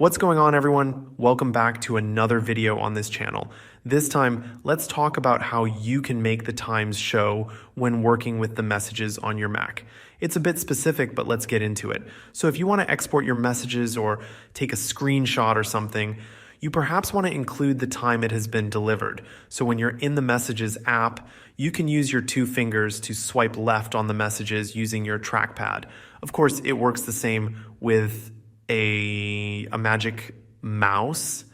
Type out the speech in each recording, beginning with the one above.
What's going on, everyone? Welcome back to another video on this channel. This time, let's talk about how you can make the times show when working with the messages on your Mac. It's a bit specific, but let's get into it. So if you want to export your messages or take a screenshot or something, you perhaps want to include the time it has been delivered. So when you're in the Messages app, you can use your two fingers to swipe left on the messages using your trackpad. Of course, it works the same with a magic mouse,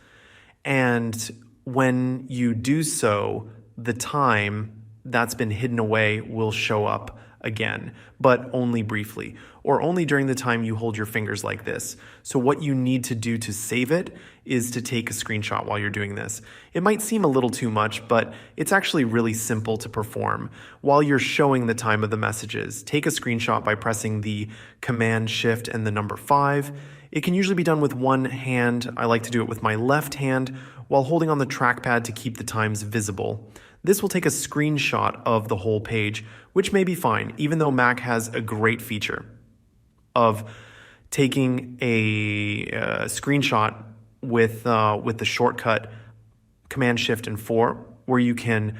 and when you do so, the time that's been hidden away will show up again, but only briefly, or only during the time you hold your fingers like this. So what you need to do to save it is to take a screenshot while you're doing this. It might seem a little too much, but it's actually really simple to perform. While you're showing the time of the messages, take a screenshot by pressing the Command Shift and the number 5. It can usually be done with one hand. I like to do it with my left hand while holding on the trackpad to keep the times visible. This will take a screenshot of the whole page, which may be fine, even though Mac has a great feature of taking a screenshot with the shortcut Command Shift and 4, where you can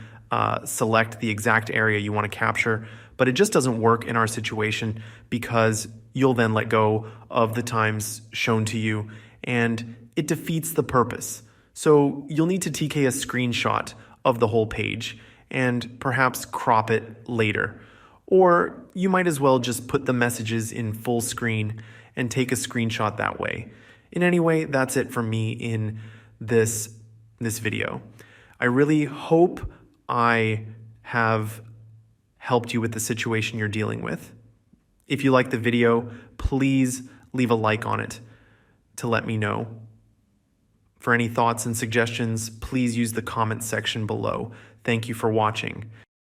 select the exact area you want to capture, but it just doesn't work in our situation because you'll then let go of the times shown to you and it defeats the purpose. So you'll need to TK a screenshot of the whole page and perhaps crop it later. Or you might as well just put the messages in full screen and take a screenshot that way. In any way, that's it for me in this video. I really hope I have helped you with the situation you're dealing with. If you like the video, please leave a like on it to let me know. For any thoughts and suggestions, please use the comment section below. Thank you for watching.